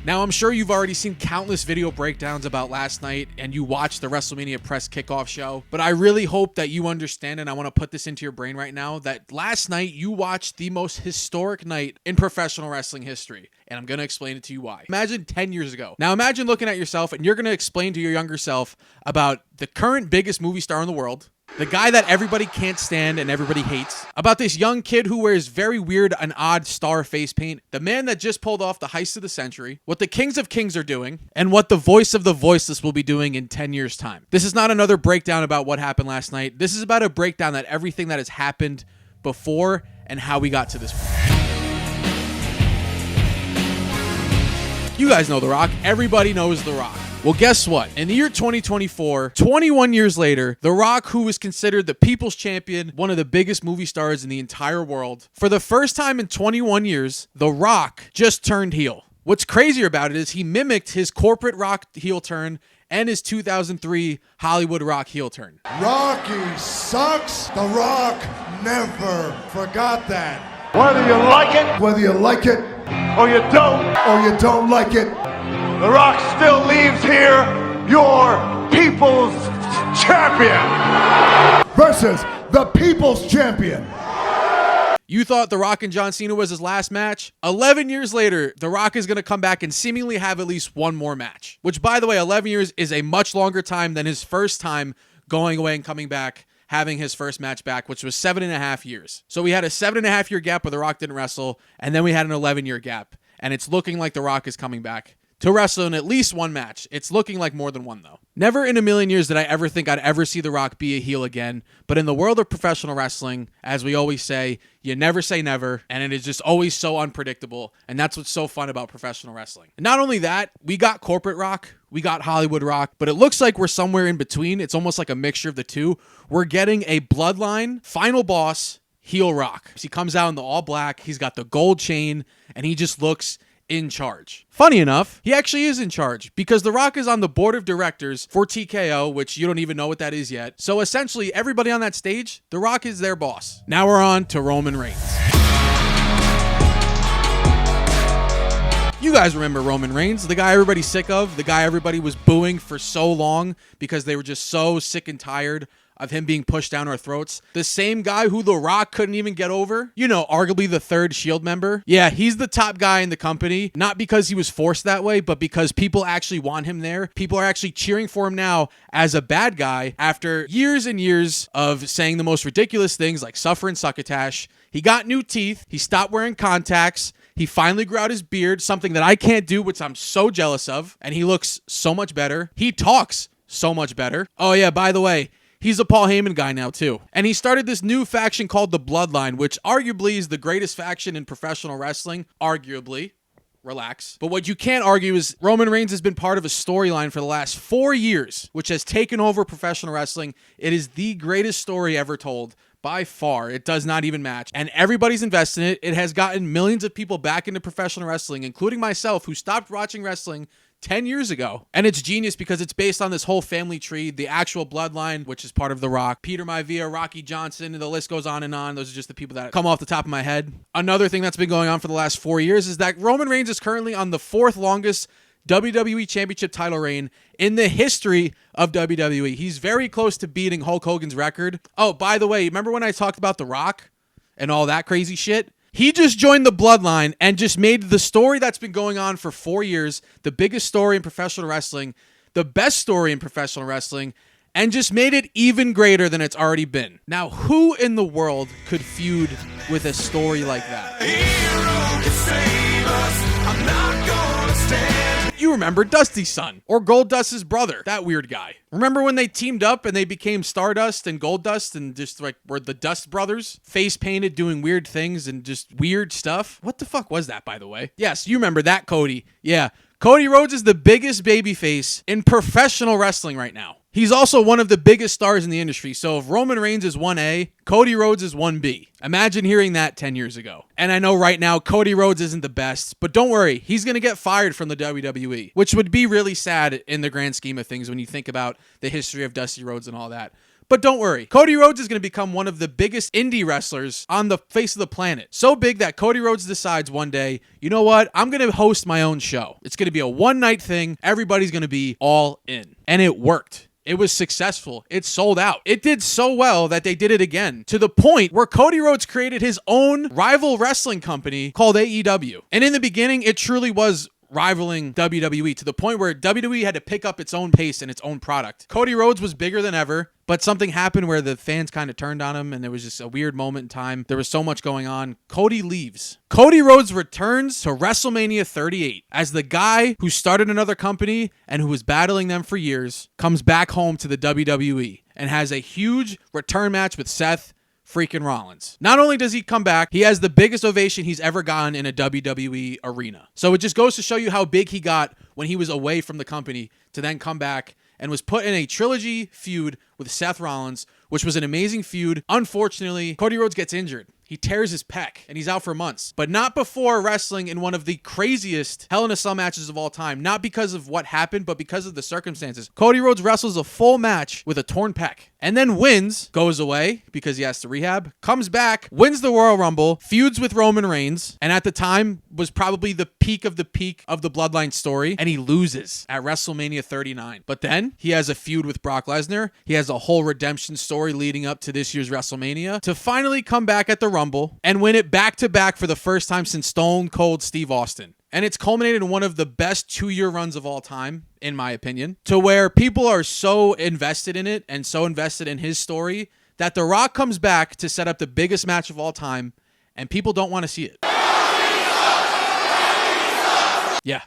Now, I'm sure you've already seen countless video breakdowns about last night and you watched the WrestleMania press kickoff show, but I really hope that you understand, and I want to put this into your brain right now, that last night you watched the most historic night in professional wrestling history, and I'm going to explain it to you why. Imagine 10 years ago. Now, imagine looking at yourself and you're going to explain to your younger self about the current biggest movie star in the world, the guy that everybody can't stand and everybody hates, about this young kid who wears very weird and odd star face paint, the man that just pulled off the heist of the century, what the Kings of Kings are doing, and what the voice of the voiceless will be doing in 10 years' time. This is not another breakdown about what happened last night. This is about a breakdown that everything that has happened before and how we got to this point. You guys know The Rock. Everybody knows The Rock. Well, guess what? In the year 2024, 21 years later, The Rock, who was considered the people's champion, one of the biggest movie stars in the entire world, for the first time in 21 years, The Rock just turned heel. What's crazier about it is he mimicked his corporate Rock heel turn and his 2003 Hollywood Rock heel turn. Rocky sucks. The Rock never forgot that. Whether you like it, or you don't like it, The Rock still leaves here your people's champion. Versus the people's champion. You thought The Rock and John Cena was his last match? 11 years later, The Rock is going to come back and seemingly have at least one more match. Which, by the way, 11 years is a much longer time than his first time going away and coming back, having his first match back, which was 7.5 years. So we had a 7.5 year gap where The Rock didn't wrestle, and then we had an 11-year gap. And it's looking like The Rock is coming back to wrestle in at least one match. It's looking like more than one, though. Never in a million years did I ever think I'd ever see The Rock be a heel again. But in the world of professional wrestling, as we always say, you never say never, and it is just always so unpredictable. And that's what's so fun about professional wrestling. And not only that, we got corporate Rock, we got Hollywood Rock, but it looks like we're somewhere in between. It's almost like a mixture of the two. We're getting a Bloodline final boss heel Rock. He comes out in the all black, he's got the gold chain, and he just looks in charge. Funny enough, he actually is in charge because The Rock is on the board of directors for TKO, which you don't even know what that is yet. So essentially, everybody on that stage, The Rock is their boss. Now we're on to Roman Reigns. You guys remember Roman Reigns, the guy everybody's sick of, the guy everybody was booing for so long because they were just so sick and tired of him being pushed down our throats. The same guy who The Rock couldn't even get over. You know, arguably the third Shield member. Yeah, he's the top guy in the company, not because he was forced that way, but because people actually want him there. People are actually cheering for him now as a bad guy after years and years of saying the most ridiculous things like suffer and succotash. He got new teeth. He stopped wearing contacts. He finally grew out his beard, something that I can't do, which I'm so jealous of. And he looks so much better. He talks so much better. Oh yeah, by the way, he's a Paul Heyman guy now too. And he started this new faction called the Bloodline, which arguably is the greatest faction in professional wrestling. Arguably. Relax. But what you can't argue is Roman Reigns has been part of a storyline for the last 4 years, which has taken over professional wrestling. It is the greatest story ever told. By far, it does not even match. And everybody's invested in it. It has gotten millions of people back into professional wrestling, including myself, who stopped watching wrestling 10 years ago. And it's genius because it's based on this whole family tree, the actual bloodline, which is part of The Rock. Peter Maivia, Rocky Johnson, and the list goes on and on. Those are just the people that come off the top of my head. Another thing that's been going on for the last 4 years is that Roman Reigns is currently on the 4th longest WWE Championship title reign in the history of WWE. He's very close to beating Hulk Hogan's record. Oh, by the way, remember when I talked about The Rock and all that crazy shit? He just joined the Bloodline and just made the story that's been going on for 4 years, the biggest story in professional wrestling, the best story in professional wrestling, and just made it even greater than it's already been. Now, who in the world could feud with a story like that? You remember Dusty's son, or Goldust's brother, that weird guy. Remember when they teamed up and they became Stardust and Goldust and just like were the Dust brothers? Face painted, doing weird things and just weird stuff. What the fuck was that, by the way? Yes, you remember that, Cody. Yeah, Cody Rhodes is the biggest babyface in professional wrestling right now. He's also one of the biggest stars in the industry, so if Roman Reigns is 1A, Cody Rhodes is 1B. Imagine hearing that 10 years ago. And I know right now Cody Rhodes isn't the best, but don't worry, he's going to get fired from the WWE, which would be really sad in the grand scheme of things when you think about the history of Dusty Rhodes and all that. But don't worry, Cody Rhodes is going to become one of the biggest indie wrestlers on the face of the planet. So big that Cody Rhodes decides one day, you know what? I'm going to host my own show. It's going to be a one-night thing. Everybody's going to be all in. And it worked. It was successful. It sold out. It did so well that they did it again, to the point where Cody Rhodes created his own rival wrestling company called AEW. And in the beginning, it truly was rivaling WWE, to the point where WWE had to pick up its own pace and its own product. Cody Rhodes was bigger than ever, but something happened where the fans kind of turned on him, and there was just a weird moment in time. There was so much going on. Cody leaves. Cody Rhodes returns to WrestleMania 38 as the guy who started another company and who was battling them for years comes back home to the WWE and has a huge return match with Seth freaking Rollins. Not only does he come back, he has the biggest ovation he's ever gotten in a WWE arena. So it just goes to show you how big he got when he was away from the company to then come back and was put in a trilogy feud with Seth Rollins, which was an amazing feud. Unfortunately, Cody Rhodes gets injured. He tears his pec, and he's out for months. But not before wrestling in one of the craziest Hell in a Cell matches of all time. Not because of what happened, but because of the circumstances. Cody Rhodes wrestles a full match with a torn pec, and then wins, goes away because he has to rehab, comes back, wins the Royal Rumble, feuds with Roman Reigns, and at the time was probably the peak of the Bloodline story, and he loses at WrestleMania 39. But then he has a feud with Brock Lesnar. He has a whole redemption story leading up to this year's WrestleMania to finally come back at the Rumble and win it back-to-back for the first time since Stone Cold Steve Austin. And it's culminated in one of the best 2-year runs of all time, in my opinion, to where people are so invested in it and so invested in his story that The Rock comes back to set up the biggest match of all time, and people don't want to see it. Yeah.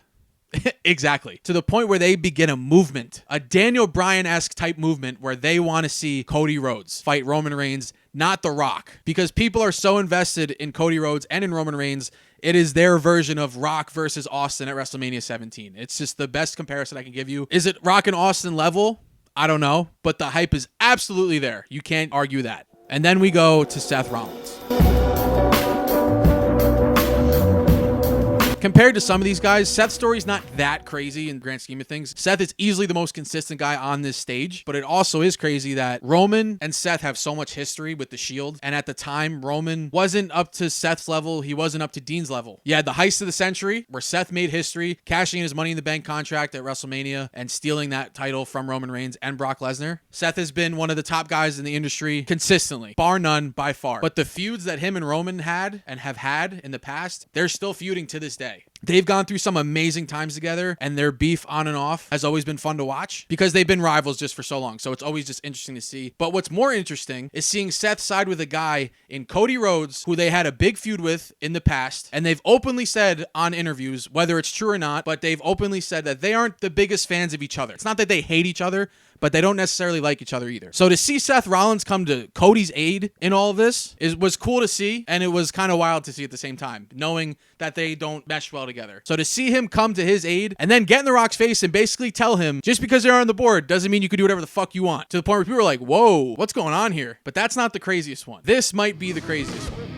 Exactly. To the point where they begin a movement, a Daniel Bryan-esque type movement where they want to see Cody Rhodes fight Roman Reigns, not The Rock. Because people are so invested in Cody Rhodes and in Roman Reigns, it is their version of Rock versus Austin at WrestleMania 17. It's just the best comparison I can give you. Is it Rock and Austin level? I don't know, but the hype is absolutely there. You can't argue that. And then we go to Seth Rollins. Compared to some of these guys, Seth's story's not that crazy in the grand scheme of things. Seth is easily the most consistent guy on this stage, but it also is crazy that Roman and Seth have so much history with the Shield, and at the time, Roman wasn't up to Seth's level, he wasn't up to Dean's level. You had the heist of the century, where Seth made history, cashing in his Money in the Bank contract at WrestleMania, and stealing that title from Roman Reigns and Brock Lesnar. Seth has been one of the top guys in the industry consistently, bar none, by far. But the feuds that him and Roman had, and have had in the past, they're still feuding to this day. They've gone through some amazing times together, and their beef on and off has always been fun to watch because they've been rivals just for so long. So it's always just interesting to see. But what's more interesting is seeing Seth side with a guy in Cody Rhodes who they had a big feud with in the past. And they've openly said on interviews, whether it's true or not, but they've openly said that they aren't the biggest fans of each other. It's not that they hate each other, but they don't necessarily like each other either. So to see Seth Rollins come to Cody's aid in all of this was cool to see, and it was kind of wild to see at the same time, knowing that they don't mesh well together. So to see him come to his aid and then get in The Rock's face and basically tell him, just because they're on the board doesn't mean you can do whatever the fuck you want. To the point where people are like, whoa, what's going on here? But that's not the craziest one. This might be the craziest one.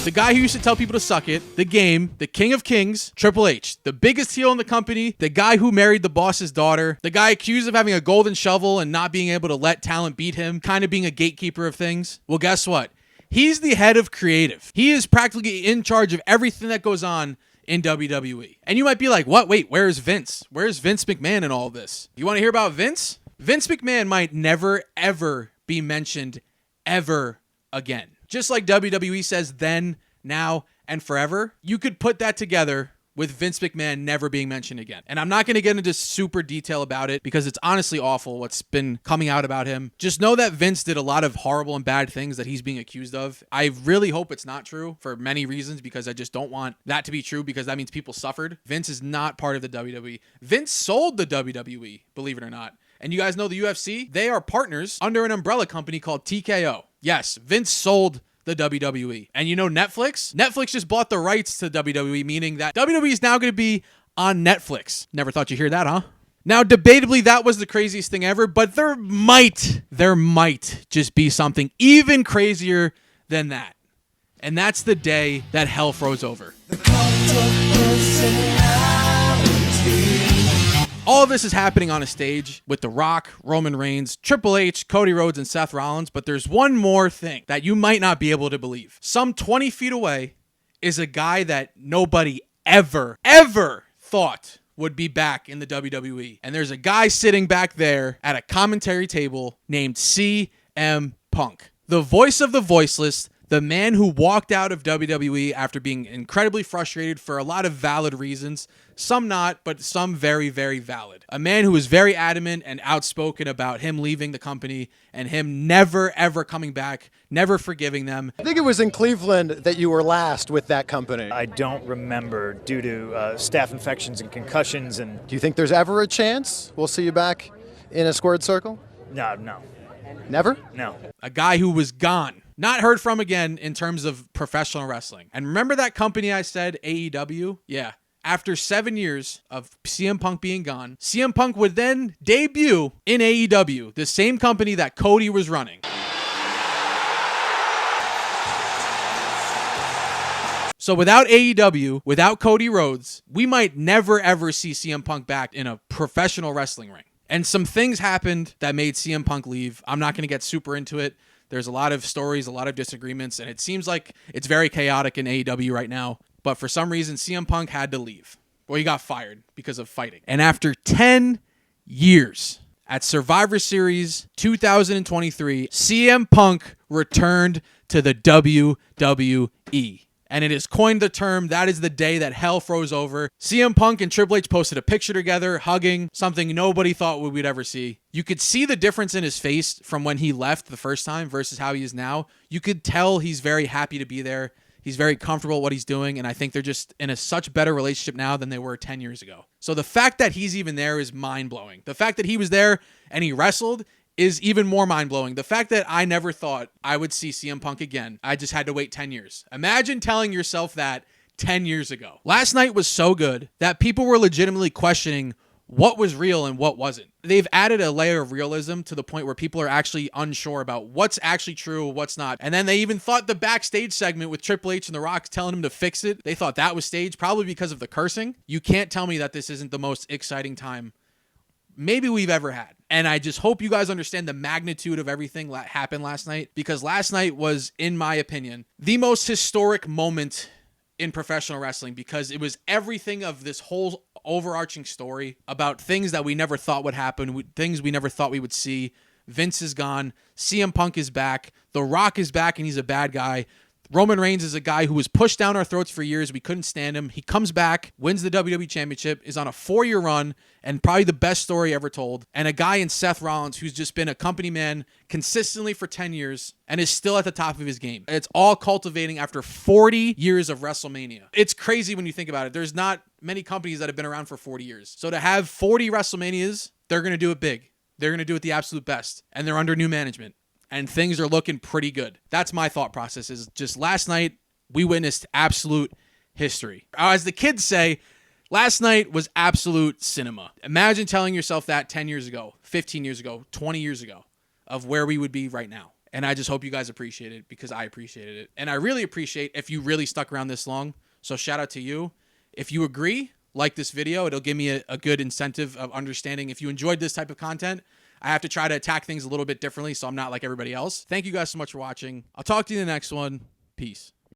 The guy who used to tell people to suck it, the Game, the King of Kings, Triple H, the biggest heel in the company, the guy who married the boss's daughter, the guy accused of having a golden shovel and not being able to let talent beat him, kind of being a gatekeeper of things. Well, guess what? He's the head of creative. He is practically in charge of everything that goes on in WWE. And you might be like, what? Wait, where's Vince? Where's Vince McMahon in all this? You want to hear about Vince? Vince McMahon might never, ever be mentioned ever again. Just like WWE says then, now, and forever, you could put that together with Vince McMahon never being mentioned again. And I'm not going to get into super detail about it because it's honestly awful what's been coming out about him. Just know that Vince did a lot of horrible and bad things that he's being accused of. I really hope it's not true for many reasons because I just don't want that to be true because that means people suffered. Vince is not part of the WWE. Vince sold the WWE, believe it or not. And you guys know the UFC? They are partners under an umbrella company called TKO. Yes, Vince sold the WWE. And you know Netflix? Netflix just bought the rights to WWE, meaning that WWE is now going to be on Netflix. Never thought you'd hear that, huh? Now, debatably, that was the craziest thing ever, but there might just be something even crazier than that. And that's the day that hell froze over. All of this is happening on a stage with The Rock, Roman Reigns, Triple H, Cody Rhodes, and Seth Rollins, but there's one more thing that you might not be able to believe. Some 20 feet away is a guy that nobody ever thought would be back in the WWE. And there's a guy sitting back there at a commentary table named CM Punk. The voice of the voiceless, the man who walked out of WWE after being incredibly frustrated for a lot of valid reasons. Some not, but some very, very valid. A man who was very adamant and outspoken about him leaving the company and him never, ever coming back, never forgiving them. I think it was in Cleveland that you were last with that company. I don't remember due to staph infections and concussions. And Do you think there's ever a chance we'll see you back in a squared circle? No. Never? No. A guy who was gone. Not heard from again in terms of professional wrestling. And remember that company I said, AEW? Yeah. After 7 years of CM Punk being gone, CM Punk would then debut in AEW, the same company that Cody was running. So without AEW, without Cody Rhodes, we might never ever see CM Punk back in a professional wrestling ring. And some things happened that made CM Punk leave. I'm not going to get super into it. There's a lot of stories, a lot of disagreements, and it seems like it's very chaotic in AEW right now. But for some reason, CM Punk had to leave. Well, he got fired because of fighting. And after 10 years at Survivor Series 2023, CM Punk returned to the WWE. And it is coined the term, that is the day that hell froze over. CM Punk and Triple H posted a picture together, hugging, something nobody thought we'd ever see. You could see the difference in his face from when he left the first time versus how he is now. You could tell he's very happy to be there. He's very comfortable with what he's doing, and I think they're just in a such better relationship now than they were 10 years ago. So the fact that he's even there is mind-blowing. The fact that he was there and he wrestled is even more mind-blowing. The fact that I never thought I would see CM Punk again. I just had to wait 10 years. Imagine telling yourself that 10 years ago. Last night was so good that people were legitimately questioning what was real and what wasn't. They've added a layer of realism to the point where people are actually unsure about what's actually true, what's not. And then they even thought the backstage segment with Triple H and The Rock telling him to fix it, they thought that was staged, probably because of the cursing. You can't tell me that this isn't the most exciting time maybe we've ever had. And I just hope you guys understand the magnitude of everything that happened last night, because last night was, in my opinion, the most historic moment in professional wrestling, because it was everything of this whole overarching story about things that we never thought would happen, things we never thought we would see. Vince is gone. CM Punk is back. The Rock is back, and he's a bad guy. Roman Reigns is a guy who was pushed down our throats for years. We couldn't stand him. He comes back, wins the WWE Championship, is on a 4-year run, and probably the best story ever told. And a guy in Seth Rollins who's just been a company man consistently for 10 years and is still at the top of his game. It's all cultivating after 40 years of Wrestlemania. It's crazy when you think about it. There's not many companies that have been around for 40 years. So to have 40 Wrestlemanias, they're going to do it big. They're going to do it the absolute best. And they're under new management. And things are looking pretty good. That's my thought process, is just last night, we witnessed absolute history. As the kids say, last night was absolute cinema. Imagine telling yourself that 10 years ago, 15 years ago, 20 years ago, of where we would be right now. And I just hope you guys appreciate it, because I appreciated it. And I really appreciate if you really stuck around this long. So shout out to you. If you agree, like this video, it'll give me a good incentive of understanding if you enjoyed this type of content. I have to try to attack things a little bit differently so I'm not like everybody else. Thank you guys so much for watching. I'll talk to you in the next one. Peace.